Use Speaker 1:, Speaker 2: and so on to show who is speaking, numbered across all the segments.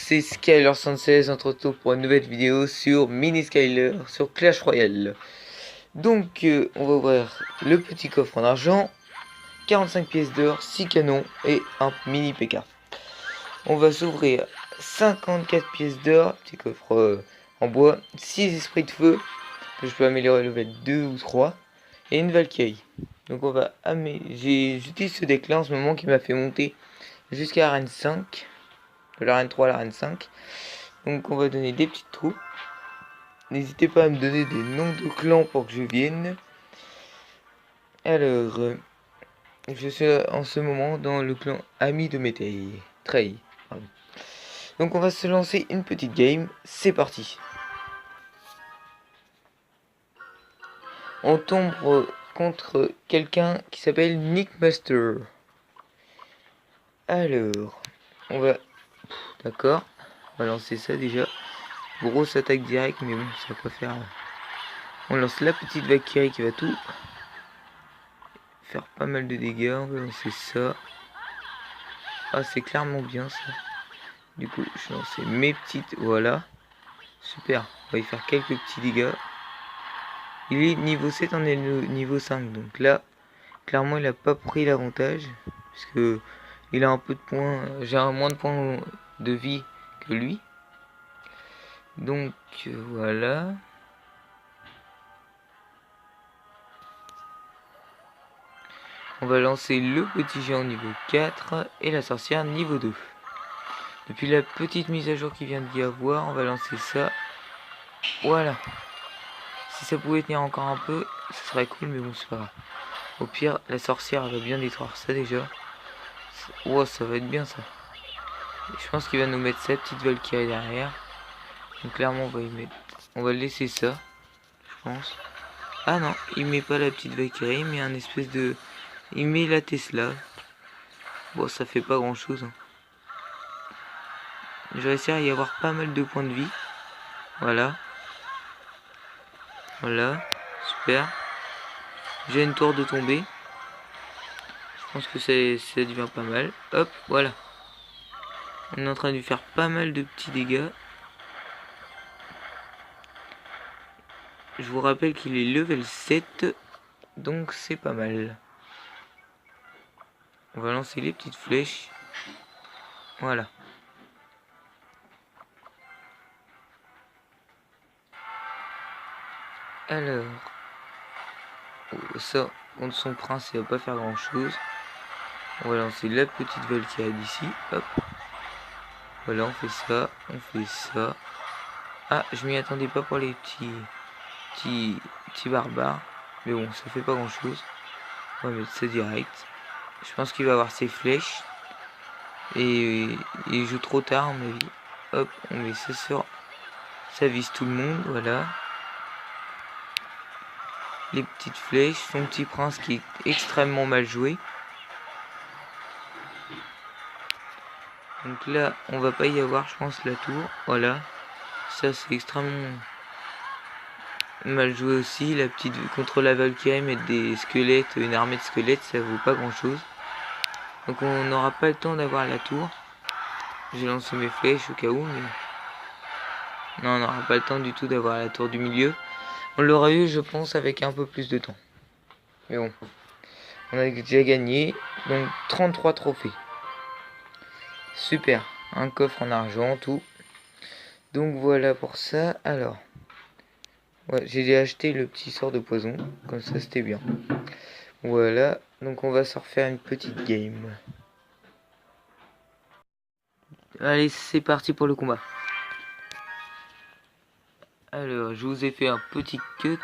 Speaker 1: c'est Skyler116, on se retrouve pour une nouvelle vidéo sur Mini Skyler, sur Clash Royale. Donc on va ouvrir le petit coffre en argent, 45 pièces d'or, 6 canons et un mini PK. On va s'ouvrir 54 pièces d'or, petit coffre en bois, 6 esprits de feu, que je peux améliorer level 2 ou 3, et une Valkyrie. Donc on va j'utilise ce deck là en ce moment qui m'a fait monter jusqu'à l'arène 5. De l'arène 3 à l'arène 5. Donc on va donner des petites troupes. N'hésitez pas à me donner des noms de clans pour que je vienne. Alors, je suis en ce moment dans le clan Ami de Métail. Trey. Donc on va se lancer une petite game. C'est parti. On tombe contre quelqu'un qui s'appelle Nick Master. Alors, on va... D'accord. On va lancer ça déjà. Grosse attaque directe, mais bon, ça va pas faire... On lance la petite Valkyrie qui va tout faire pas mal de dégâts. On va lancer ça. Ah, c'est clairement bien ça. Du coup, je vais lancer mes petites. Voilà. Super. On va y faire quelques petits dégâts. Il est niveau 7, on est niveau 5. Donc là, clairement, il a pas pris l'avantage. Puisque il a un peu de points. J'ai moins de points de vie que lui. Donc voilà. On va lancer le petit géant niveau 4 et la sorcière niveau 2. Depuis la petite mise à jour qu'il vient d'y avoir, on va lancer ça. Voilà. Si ça pouvait tenir encore un peu, ce serait cool, mais bon, c'est pas grave. Au pire, la sorcière va bien détruire ça déjà. Oh, ça va être bien ça. Et je pense qu'il va nous mettre sa petite Valkyrie derrière. Donc clairement, on va y mettre. On va laisser ça, je pense. Ah non, il met pas la petite Valkyrie, il met un espèce de... Il met la Tesla. Bon, ça fait pas grand chose. Je vais essayer d'y avoir pas mal de points de vie. Voilà. Voilà. Super. J'ai une tour de tomber. Je pense que ça devient pas mal. Hop, voilà. On est en train de lui faire pas mal de petits dégâts. Je vous rappelle qu'il est level 7. Donc c'est pas mal. On va lancer les petites flèches. Voilà. Alors. Ça, contre son prince, il va pas faire grand chose. On va lancer la petite Valkyrie d'ici. Hop. Voilà, on fait ça. On fait ça. Ah, je m'y attendais pas pour les petits barbares. Mais bon, ça fait pas grand chose. On va mettre ça direct. Je pense qu'il va avoir ses flèches. Et il joue trop tard, à mon avis. Hop, on met ça sur. Ça vise tout le monde, voilà. Les petites flèches. Son petit prince qui est extrêmement mal joué. Donc là, on va pas y avoir, je pense, la tour. Voilà. Ça, c'est extrêmement mal joué aussi. La petite contre la Valkyrie, mettre des squelettes, une armée de squelettes, ça vaut pas grand chose. Donc on n'aura pas le temps d'avoir la tour. J'ai lancé mes flèches au cas où, mais non, on n'aura pas le temps du tout d'avoir la tour du milieu. On l'aura eu, je pense, avec un peu plus de temps. Mais bon, on a déjà gagné. Donc 33 trophées. Super, un coffre en argent, tout. Donc voilà pour ça. Alors, ouais, j'ai acheté le petit sort de poison, comme ça c'était bien. Voilà, donc on va se refaire une petite game. Allez, c'est parti pour le combat. Alors, je vous ai fait un petit cut,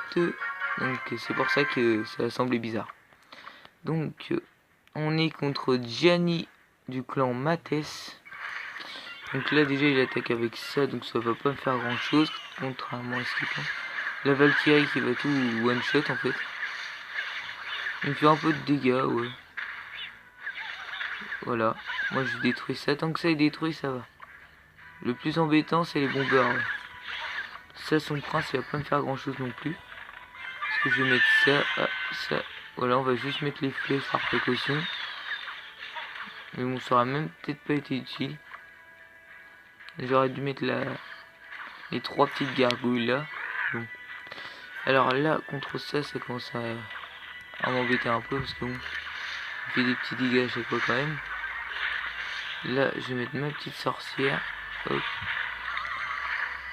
Speaker 1: donc c'est pour ça que ça a semblé bizarre. Donc, on est contre Gianni du clan Mathès. Donc là déjà il attaque avec ça, donc ça va pas me faire grand chose, contrairement à ce qu'il pense. La Valkyrie qui va tout one shot en fait. Il me fait un peu de dégâts, ouais. Voilà, moi je détruis ça, tant que ça est détruit ça va. Le plus embêtant c'est les bombeurs. Ouais. Ça son prince il va pas me faire grand chose non plus. Parce que je vais mettre ça, ah, ça. Voilà, on va juste mettre les flèches par précaution. Mais bon, ça aura même peut-être pas été utile. J'aurais dû mettre les 3 petites gargouilles là. Bon. Alors là, contre ça, ça commence à m'embêter un peu parce que bon, on fait des petits dégâts à chaque fois quand même. Là, je vais mettre ma petite sorcière. Hop.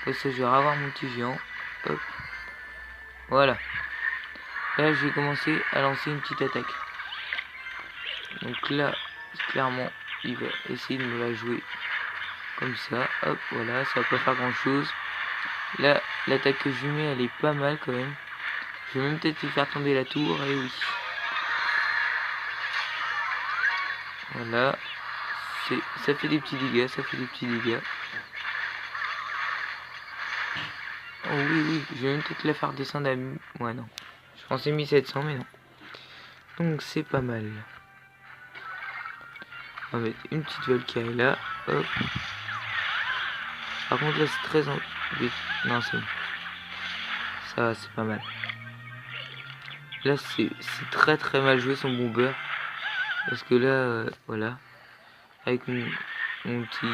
Speaker 1: Comme ça, je vais avoir mon petit géant. Hop. Voilà. Là, je vais commencer à lancer une petite attaque. Donc là, clairement, il va essayer de me la jouer comme ça. Hop, voilà, ça va pas faire grand chose. Là, l'attaque que je lui mets, elle est pas mal quand même. Je vais même peut-être lui faire tomber la tour. Et oui. Voilà. Ça fait des petits dégâts, ça fait des petits dégâts. Oh oui, oui, je vais même peut-être la faire descendre à... Ouais, non. Je pensais 1700, mais non. Donc c'est pas mal. On va mettre une petite Valkyrie là. Hop. Par contre là c'est très... Non, c'est... Ça c'est pas mal. Là c'est très très mal joué son bomber. Parce que là, voilà. Avec mon petit...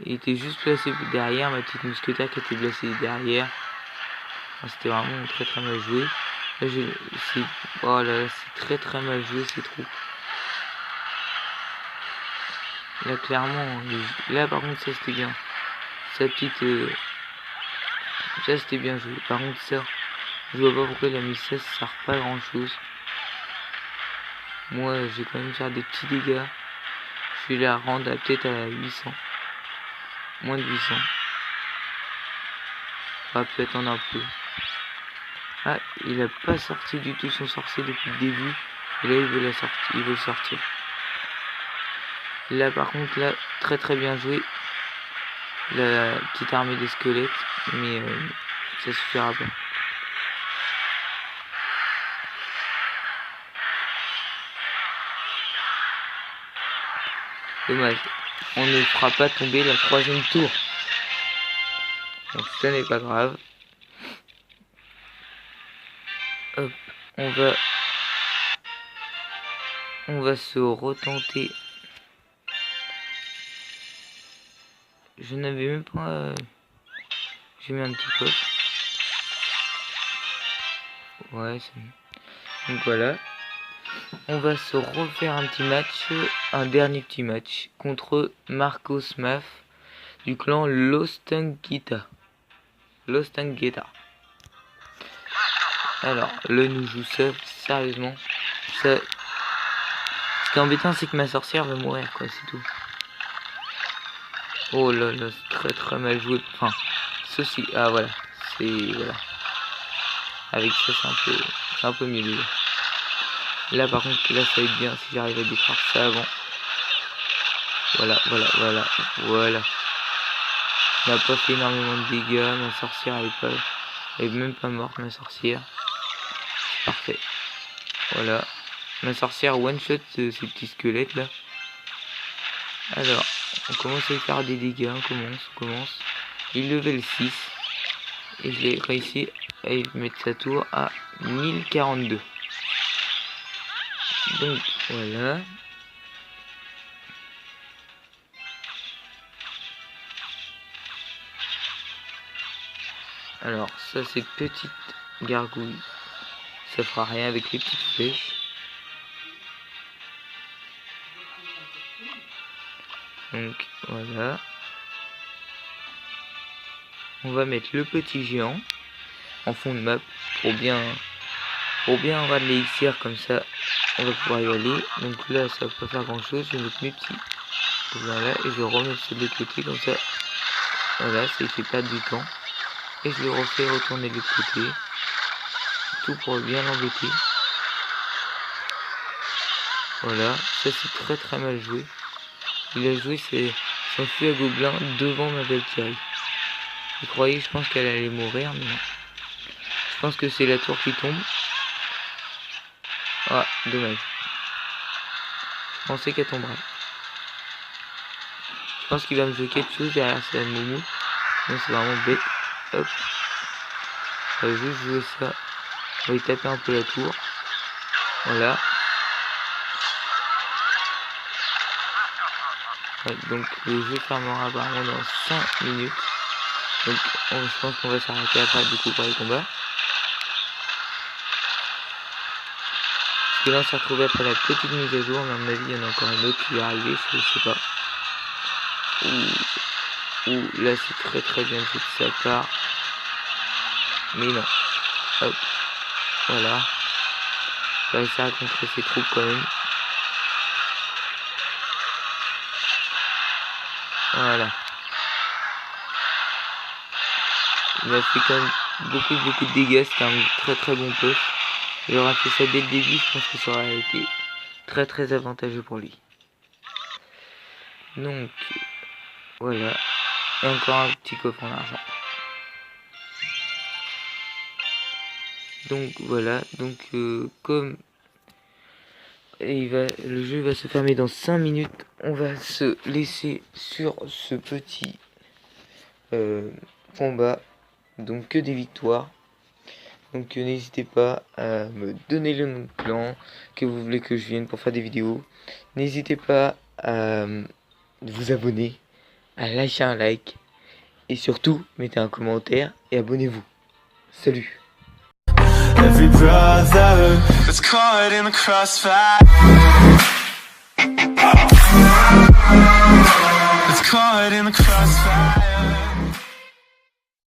Speaker 1: Il était juste placé derrière, ma petite mousquetaire qui était placée derrière. Enfin, c'était vraiment très très mal joué. Là, oh là là, c'est très très mal joué ces troupes. Là, clairement, là par contre, ça c'était bien. Sa petite. Ça c'était bien joué. Par contre, ça, je vois pas pourquoi il a mis ça, ça sert pas à grand chose. Moi, j'ai quand même faire des petits dégâts. Je vais la rendre peut-être à 800. Moins de 800. On va peut-être en un peu. Ah, il a pas sorti du tout son sorcier depuis le début. Et là, il veut la sortir. Il veut le sortir. Là, par contre, là, très très bien joué. La petite armée des squelettes. Mais ça suffira pas. Dommage. On ne fera pas tomber la 3e tour. Donc ça n'est pas grave. Hop, on va se retenter. Je n'avais même pas... J'ai mis un petit coffre. Ouais, c'est bon. Donc voilà. On va se refaire un petit match. Un dernier petit match. Contre Marcos Maf. Du clan Lostanguita. Alors, là nous joue ça, sérieusement. Ça... Ce qui est embêtant, c'est que ma sorcière va mourir, quoi, c'est tout. Oh là là, c'est très très mal joué. Enfin, ceci, ah voilà, c'est... Voilà. Avec ça, c'est un peu mieux. Là, par contre, là, ça va être bien si j'arrive à détruire ça avant. Voilà. On n'a pas fait énormément de dégâts, ma sorcière, elle est même pas morte, ma sorcière. Parfait. Voilà. Ma sorcière one-shot ces petits squelettes là. Alors, on commence à y faire des dégâts. On commence. Il level 6. Et je l'ai réussi à mettre sa tour à 1042. Donc, voilà. Alors, ça c'est petite gargouille. Ça fera rien avec les petites flèches. Donc voilà. On va mettre le petit géant en fond de map pour bien avoir de l'élixir, comme ça on va pouvoir y aller. Donc là ça va pas faire grand chose. Je vais mettre mes petits. Voilà, et je vais remettre ceux de l'autre côté comme ça. Voilà, ça fait perdre du temps. Et je le refais retourner de l'autre côté. Tout pour bien l'embêter. Voilà, ça c'est très très mal joué. Il a joué son feu à gobelin devant ma Valkyrie. Je croyais, je pense qu'elle allait mourir, mais non. Je pense que c'est la tour qui tombe. Ah, dommage. Je pensais qu'elle tomberait. Je pense qu'il va me jouer quelque chose derrière sa moumou. Non, c'est vraiment bête. Hop. On va juste jouer ça. On va y taper un peu la tour. Voilà. Ouais, donc le jeu fermera apparemment dans 5 minutes. Donc je pense qu'on va s'arrêter après du coup pour les combats. Parce que là on s'est retrouvé après la petite mise à jour, mais à mon avis il y en a encore un autre qui va arriver, je sais pas. Ouh, là c'est très bien fait de sa part. Mais non. Hop. Voilà. Il va réussir à contrer ses troupes quand même. Voilà. Il a fait quand même beaucoup de dégâts. C'était un très bon push. Il aura fait ça dès le début. Je pense que ça aurait été très avantageux pour lui. Donc voilà. Et encore un petit coffre en argent. Donc voilà. Donc comme le jeu va se fermer dans 5 minutes, on va se laisser sur ce petit combat. Donc que des victoires. Donc n'hésitez pas à me donner le nom de clan que vous voulez que je vienne pour faire des vidéos. N'hésitez pas à vous abonner, à lâcher un like. Et surtout, mettez un commentaire et abonnez-vous. Salut! Every brother that's caught in the crossfire. That's caught in the crossfire.